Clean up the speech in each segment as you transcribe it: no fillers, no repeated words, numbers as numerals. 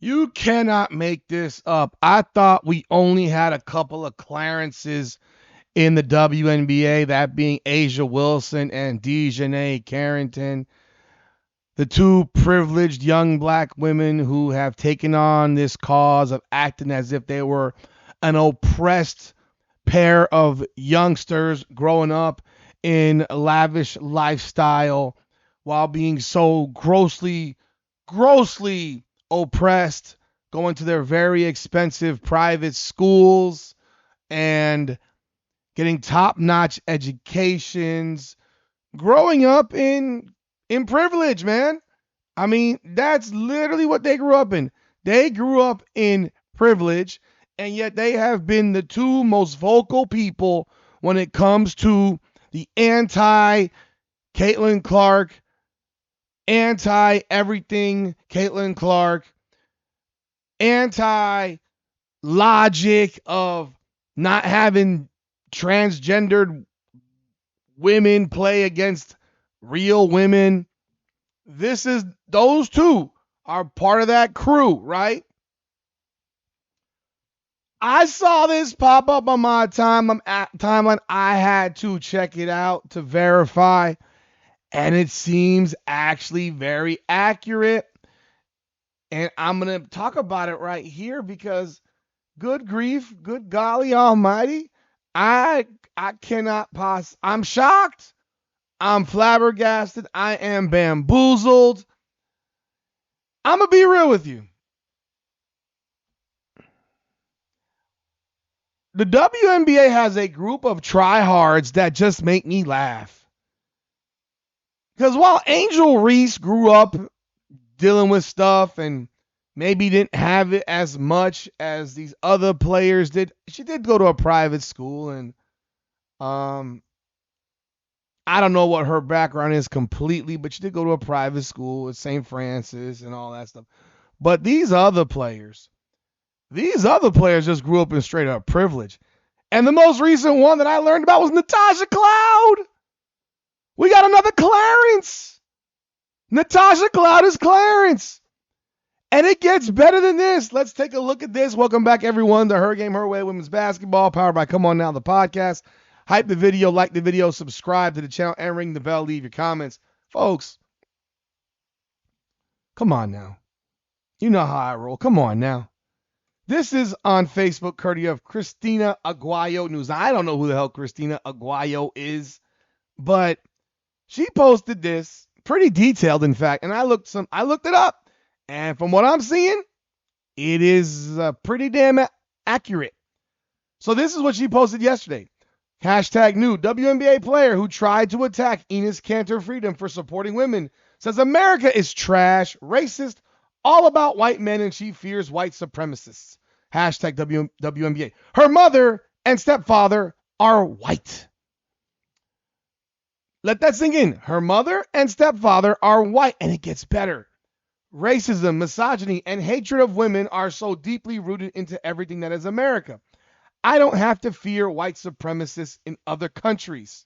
You cannot make this up. I thought we only had a couple of Clarences in the WNBA, that being Asia Wilson and Dejanay Carrington, the two privileged young black women who have taken on this cause of acting as if they were an oppressed pair of youngsters growing up in a lavish lifestyle while being so grossly oppressed, going to their very expensive private schools and getting top-notch educations, growing up in privilege, man. I mean, that's literally what they grew up in. They grew up in privilege, and yet they have been the two most vocal people when it comes to the anti Caitlin Clark, anti everything Caitlin Clark, anti logic of not having transgendered women play against real women. Those two are part of that crew, right? I saw this pop up on my timeline. I had to check it out to verify, and it seems actually very accurate. And I'm going to talk about it right here because good grief, good golly almighty, I I cannot I'm shocked. I'm flabbergasted. I am bamboozled. I'm going to be real with you. The WNBA has a group of tryhards that just make me laugh. Because while Angel Reese grew up dealing with stuff and maybe didn't have it as much as these other players did, she did go to a private school, and um I don't know what her background is completely, but she did go to a private school at St. Francis and all that stuff. But these other players just grew up in straight up privilege. And the most recent one that I learned about was Natasha Cloud. We got another Clarence. Natasha Cloud is Clarence. And it gets better than this. Let's take a look at this. Welcome back, everyone, to Her Game, Her Way Women's Basketball, powered by Come On Now, the podcast. Hype the video, like the video, subscribe to the channel, and ring the bell. Leave your comments. Folks, come on now. You know how I roll. Come on now. This is on Facebook, courtesy of Christina Aguayo News. I don't know who the hell Christina Aguayo is, but she posted this, pretty detailed, in fact, and I looked it up, and from what I'm seeing, it is pretty damn accurate. So this is what she posted yesterday. Hashtag new WNBA player who tried to attack Enes Kanter Freedom for supporting women says America is trash, racist, all about white men, and she fears white supremacists. Hashtag WNBA. Her mother and stepfather are white. Let that sink in. Her mother and stepfather are white, and it gets better. Racism, misogyny, and hatred of women are so deeply rooted into everything that is America. I don't have to fear white supremacists in other countries.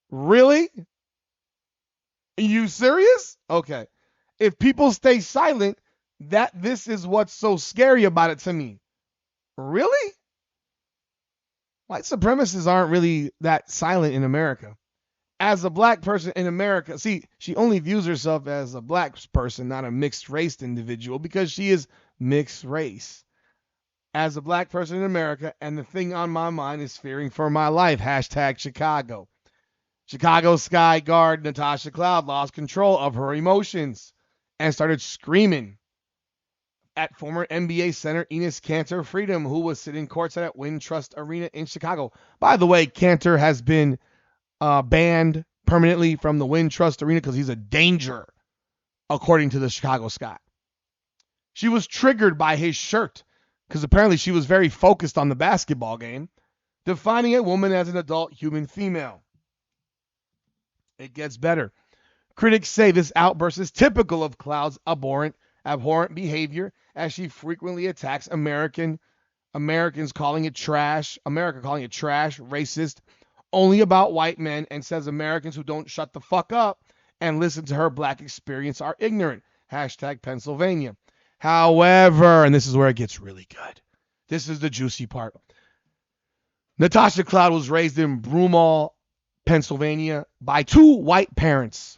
Really? Are you serious? Okay. If people stay silent, this is what's so scary about it to me. Really? White supremacists aren't really that silent in America. As a black person in America, see, she only views herself as a black person, not a mixed race individual, because she is mixed race. As a black person in America, and the thing on my mind is fearing for my life. Hashtag Chicago. Chicago Sky guard Natasha Cloud lost control of her emotions and started screaming at former NBA center Enes Kanter Freedom, who was sitting courtside at Wintrust Arena in Chicago. By the way, Kanter has been banned permanently from the Wintrust Arena because he's a danger, according to the Chicago Sky. She was triggered by his shirt because apparently she was very focused on the basketball game, defining a woman as an adult human female. It gets better. Critics say this outburst is typical of Cloud's abhorrent behavior as she frequently attacks Americans calling it trash, racist, only about white men, and says Americans who don't shut the fuck up and listen to her black experience are ignorant. Hashtag Pennsylvania. However, and this is where it gets really good. This is the juicy part. Natasha Cloud was raised in Broomall, Pennsylvania by two white parents.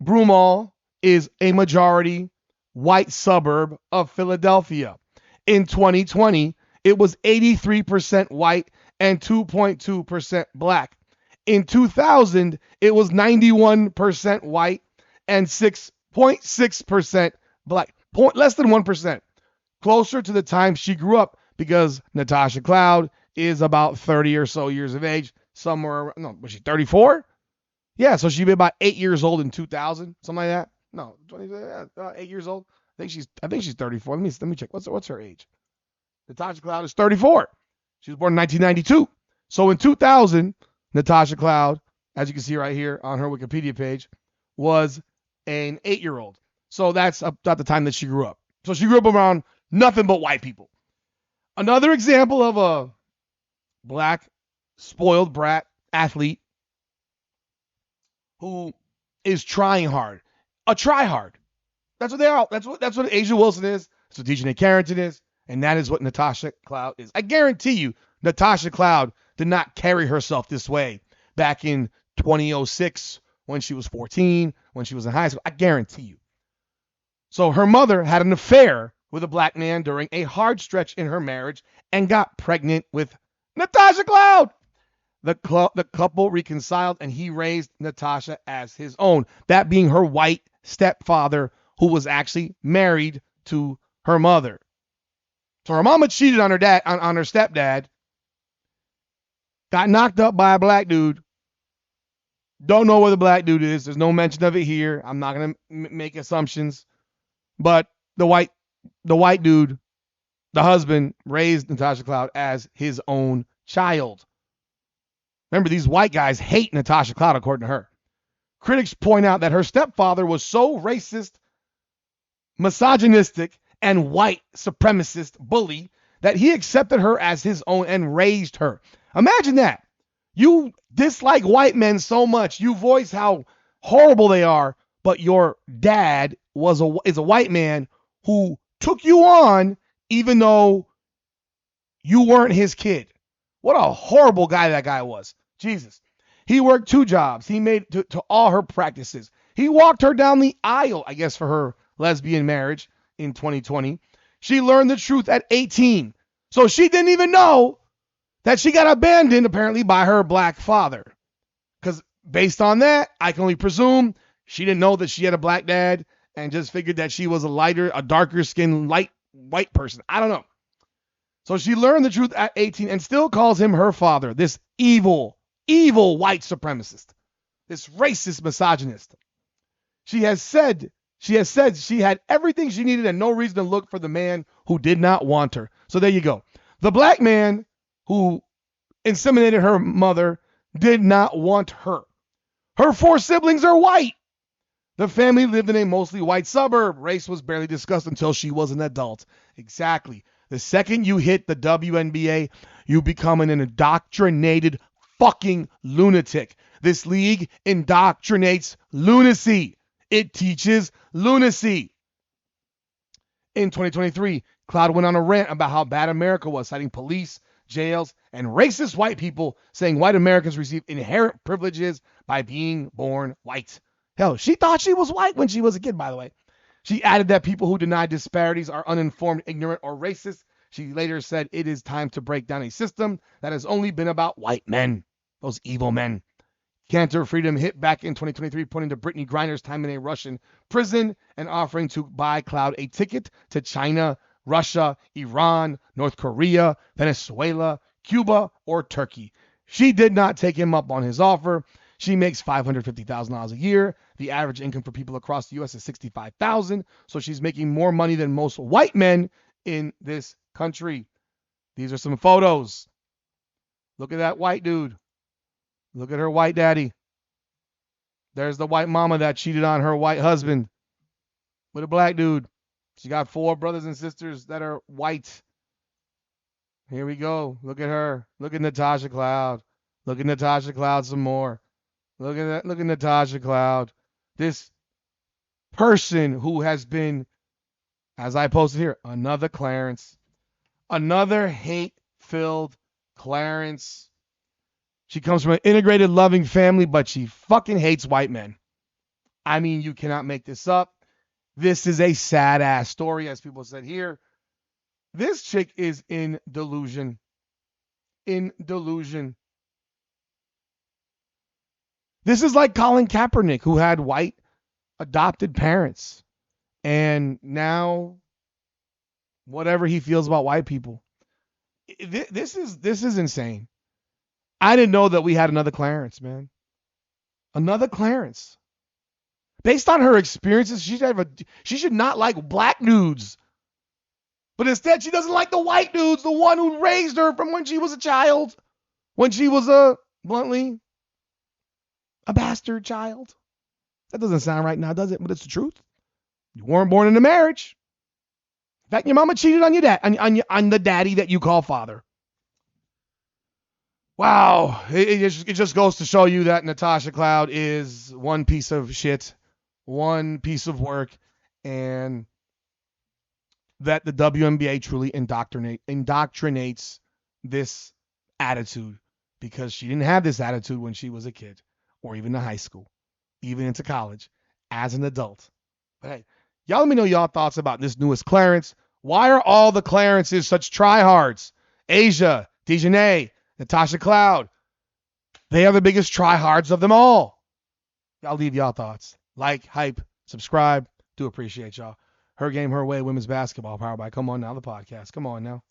Broomall is a majority white suburb of Philadelphia. In 2020, it was 83% white and 2.2% black. In 2000, it was 91% white and 6.6% black. Less than 1%. Closer to the time she grew up because Natasha Cloud is about 30 or so years of age. Somewhere, no, was she 34? Yeah, so she'd be about 8 years old in 2000, something like that. No, 20, 8 years old. I think she's 34. Let me check. What's her age? Natasha Cloud is 34. She was born in 1992. So in 2000, Natasha Cloud, as you can see right here on her Wikipedia page, was an 8-year-old. So that's about the time that she grew up. So she grew up around nothing but white people. Another example of a black spoiled brat athlete who is trying hard. A try hard. That's what they are. That's what Asia Wilson is. That's what DJ Carrington is. And that is what Natasha Cloud is. I guarantee you, Natasha Cloud did not carry herself this way back in 2006 when she was 14, when she was in high school. I guarantee you. So her mother had an affair with a black man during a hard stretch in her marriage and got pregnant with Natasha Cloud. The couple reconciled and he raised Natasha as his own, that being her white stepfather who was actually married to her mother. So her mama cheated on her dad, on her stepdad, got knocked up by a black dude. Don't know where the black dude is. There's no mention of it here. I'm not going to make assumptions. But the white dude, the husband, raised Natasha Cloud as his own child. Remember, these white guys hate Natasha Cloud, according to her. Critics point out that her stepfather was so racist, misogynistic, and white supremacist bully that he accepted her as his own and raised her. Imagine that. You dislike white men so much, you voice how horrible they are, but your dad is a white man who took you on even though you weren't his kid. What a horrible guy that guy was. Jesus. He worked 2 jobs. He made to all her practices. He walked her down the aisle, I guess, for her lesbian marriage in 2020. She learned the truth at 18. So she didn't even know that she got abandoned, apparently, by her black father. Because based on that, I can only presume she didn't know that she had a black dad and just figured that she was a darker skinned, light white person. I don't know. So she learned the truth at 18 and still calls him her father, this evil white supremacist, this racist misogynist. She has said she had everything she needed and no reason to look for the man who did not want her. So there you go. The black man who inseminated her mother did not want her. Her 4 siblings are white. The family lived in a mostly white suburb. Race was barely discussed until she was an adult. Exactly. The second you hit the WNBA, you become an indoctrinated fucking lunatic. This league indoctrinates lunacy. It teaches lunacy. In 2023, Cloud went on a rant about how bad America was, citing police, jails, and racist white people, saying white Americans receive inherent privileges by being born white. Hell, she thought she was white when she was a kid, by the way. She added that people who deny disparities are uninformed, ignorant, or racist. She later said it is time to break down a system that has only been about white men, those evil men. Cantor Freedom hit back in 2023, pointing to Brittany Griner's time in a Russian prison and offering to buy Cloud a ticket to China, Russia, Iran, North Korea, Venezuela, Cuba, or Turkey. She did not take him up on his offer. She makes $550,000 a year. The average income for people across the U.S. is $65,000. So she's making more money than most white men in this country. These are some photos. Look at that white dude. Look at her white daddy. There's the white mama that cheated on her white husband with a black dude. She got 4 brothers and sisters that are white. Here we go. Look at her. Look at Natasha Cloud. Look at Natasha Cloud some more. Look at that. Look at Natasha Cloud. This person who has been As I posted here, another Clarence. Another hate-filled Clarence. She comes from an integrated, loving family, but she fucking hates white men. I mean, you cannot make this up. This is a sad-ass story, as people said here. This chick is in delusion. In delusion. This is like Colin Kaepernick, who had white adopted parents. And now, whatever he feels about white people. This is insane. I didn't know that we had another Clarence, man. Another Clarence. Based on her experiences, she should not like black dudes. But instead, she doesn't like the white dudes, the one who raised her from when she was a child. When she was bluntly, a bastard child. That doesn't sound right now, does it? But it's the truth. You weren't born into marriage. In fact, your mama cheated on your dad, on the daddy that you call father. Wow. It just goes to show you that Natasha Cloud is one piece of shit, one piece of work, and that the WNBA truly indoctrinates this attitude, because she didn't have this attitude when she was a kid, or even in high school, even into college, as an adult. But hey, y'all let me know y'all thoughts about this newest Clarence. Why are all the Clarences such tryhards? Asia, Dejanay, Natasha Cloud. They are the biggest tryhards of them all. Y'all leave y'all thoughts. Like, hype, subscribe. Do appreciate y'all. Her Game, Her Way, women's basketball, powered by Come On Now, the podcast. Come on now.